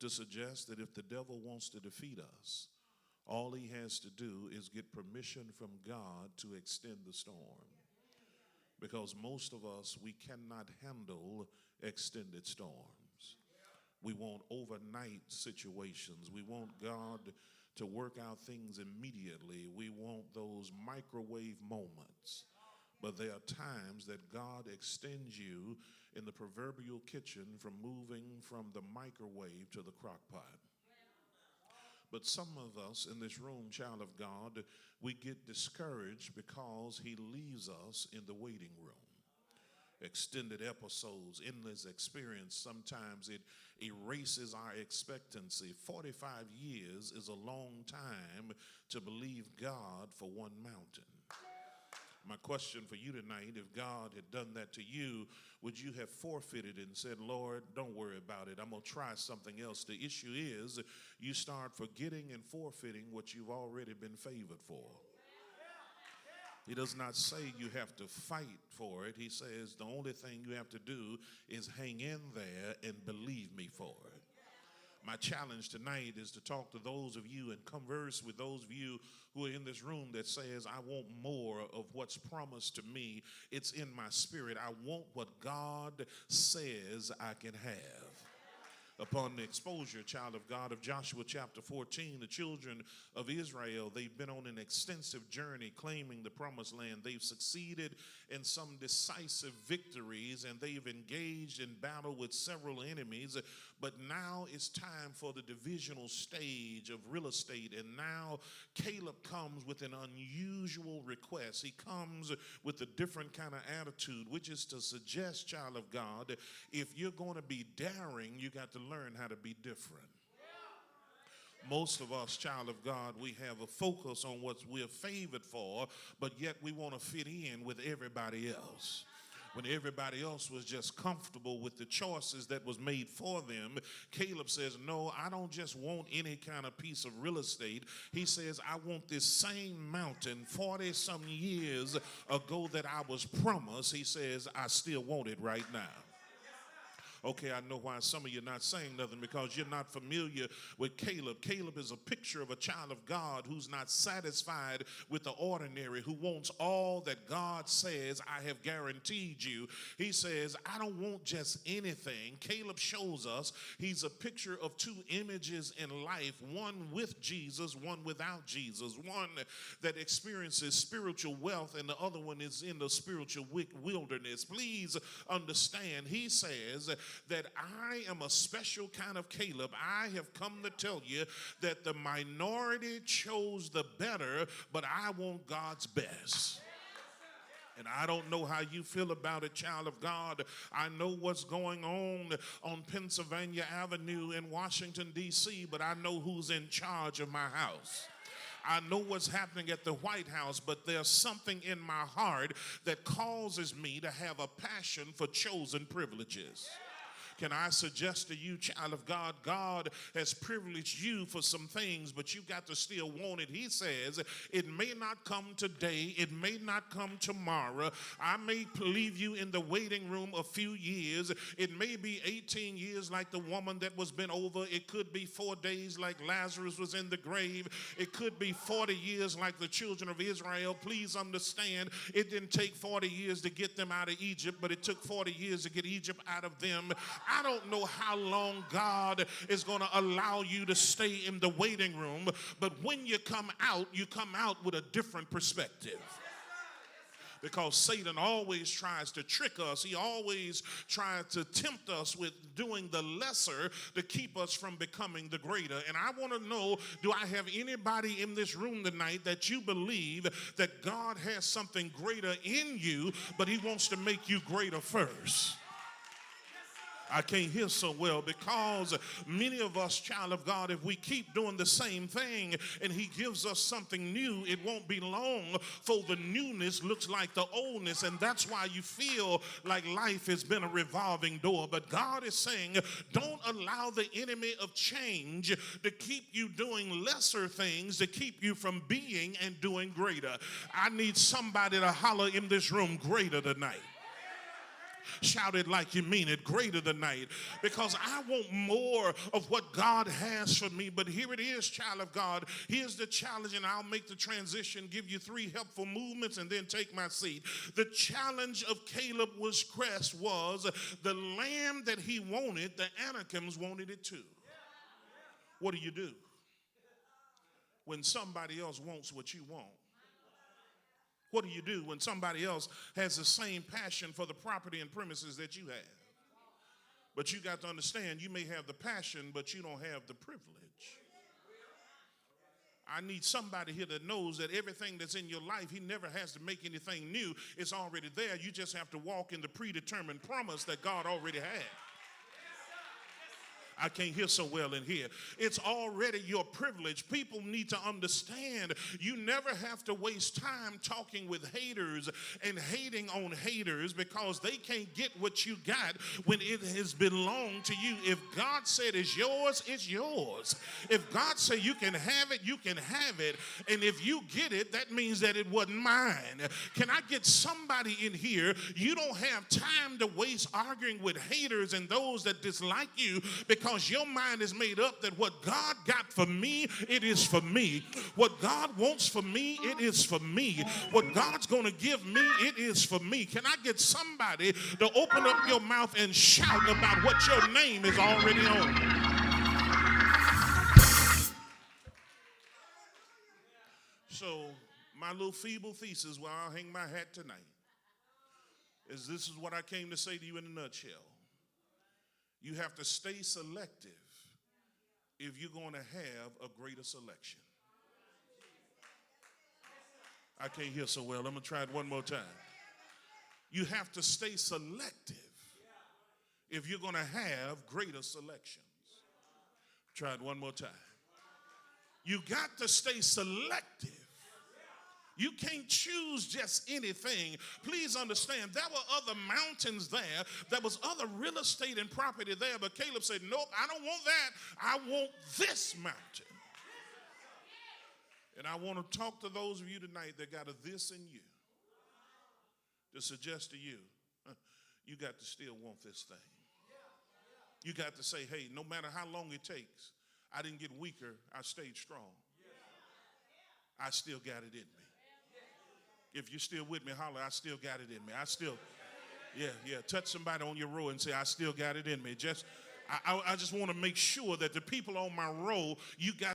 to suggest that if the devil wants to defeat us, all he has to do is get permission from God to extend the storm. Because most of us, we cannot handle extended storms. We want overnight situations. We want God to work out things immediately. We want those microwave moments. But there are times that God extends you in the proverbial kitchen from moving from the microwave to the crock pot. But some of us in this room, child of God, we get discouraged because he leaves us in the waiting room. Extended episodes, endless experience, sometimes it erases our expectancy. 45 years is a long time to believe God for one mountain. My question for you tonight, if God had done that to you, would you have forfeited and said, Lord, don't worry about it, I'm going to try something else? The issue is you start forgetting and forfeiting what you've already been favored for. He does not say you have to fight for it. He says the only thing you have to do is hang in there and believe me for it. My challenge tonight is to talk to those of you and converse with those of you who are in this room that says, I want more of what's promised to me. It's in my spirit. I want what God says I can have. Upon the exposure, child of God, of Joshua chapter 14, the children of Israel, they've been on an extensive journey claiming the promised land. They've succeeded in some decisive victories, and they've engaged in battle with several enemies. But now it's time for the divisional stage of real estate. And now Caleb comes with an unusual request. He comes with a different kind of attitude, which is to suggest, child of God, if you're going to be daring, you got to learn how to be different. Most of us, child of God, we have a focus on what we're favored for, but yet we want to fit in with everybody else. When everybody else was just comfortable with the choices that was made for them, Caleb says, no, I don't just want any kind of piece of real estate. He says, I want this same mountain 40-some years ago that I was promised. He says, I still want it right now. Okay, I know why some of you are not saying nothing, because you're not familiar with Caleb. Caleb is a picture of a child of God who's not satisfied with the ordinary, who wants all that God says, I have guaranteed you. He says, I don't want just anything. Caleb shows us he's a picture of two images in life, one with Jesus, one without Jesus, one that experiences spiritual wealth and the other one is in the spiritual wilderness. Please understand, he says that I am a special kind of Caleb. I have come to tell you that the minority chose the better, but I want God's best. And I don't know how you feel about it, child of God. I know what's going on Pennsylvania Avenue in Washington, D.C., but I know who's in charge of my house. I know what's happening at the White House, but there's something in my heart that causes me to have a passion for chosen privileges. Can I suggest to you, child of God, God has privileged you for some things, but you got to still want it. He says, it may not come today. It may not come tomorrow. I may leave you in the waiting room a few years. It may be 18 years like the woman that was bent over. It could be 4 days like Lazarus was in the grave. It could be 40 years like the children of Israel. Please understand, it didn't take 40 years to get them out of Egypt, but it took 40 years to get Egypt out of them. I don't know how long God is going to allow you to stay in the waiting room, but when you come out with a different perspective. Because Satan always tries to trick us. He always tries to tempt us with doing the lesser to keep us from becoming the greater. And I want to know, do I have anybody in this room tonight that you believe that God has something greater in you, but he wants to make you greater first? I can't hear so well, because many of us, child of God, if we keep doing the same thing and he gives us something new, it won't be long for the newness looks like the oldness, and that's why you feel like life has been a revolving door. But God is saying, don't allow the enemy of change to keep you doing lesser things, to keep you from being and doing greater. I need somebody to holler in this room, greater tonight. Shout it like you mean it. Greater tonight. Because I want more of what God has for me. But here it is, child of God. Here's the challenge, and I'll make the transition, give you 3 helpful movements, and then take my seat. The challenge of Caleb was crest was the lamb that he wanted, the Anakims wanted it too. What do you do when somebody else wants what you want? What do you do when somebody else has the same passion for the property and premises that you have? But you got to understand, you may have the passion, but you don't have the privilege. I need somebody here that knows that everything that's in your life, he never has to make anything new. It's already there. You just have to walk in the predetermined promise that God already had. I can't hear so well in here. It's already your privilege. People need to understand you never have to waste time talking with haters and hating on haters because they can't get what you got when it has belonged to you. If God said it's yours, it's yours. If God said you can have it, you can have it. And if you get it, that means that it wasn't mine. Can I get somebody in here? You don't have time to waste arguing with haters and those that dislike you because your mind is made up that what God got for me, it is for me. What God wants for me, it is for me. What God's going to give me, it is for me. Can I get somebody to open up your mouth and shout about what your name is already on? So my little feeble thesis where I'll hang my hat tonight is this is what I came to say to you in a nutshell. You have to stay selective if you're going to have a greater selection. I can't hear so well. I'm going to try it one more time. You have to stay selective if you're going to have greater selections. Try it one more time. You got to stay selective. You can't choose just anything. Please understand, there were other mountains there. There was other real estate and property there. But Caleb said, nope, I don't want that. I want this mountain. And I want to talk to those of you tonight that got a this in you to suggest to you, you got to still want this thing. You got to say, hey, no matter how long it takes, I didn't get weaker. I stayed strong. I still got it in me. If you're still with me, holler, I still got it in me. I still, yeah. Touch somebody on your row and say, I still got it in me. I just want to make sure that the people on my row, you got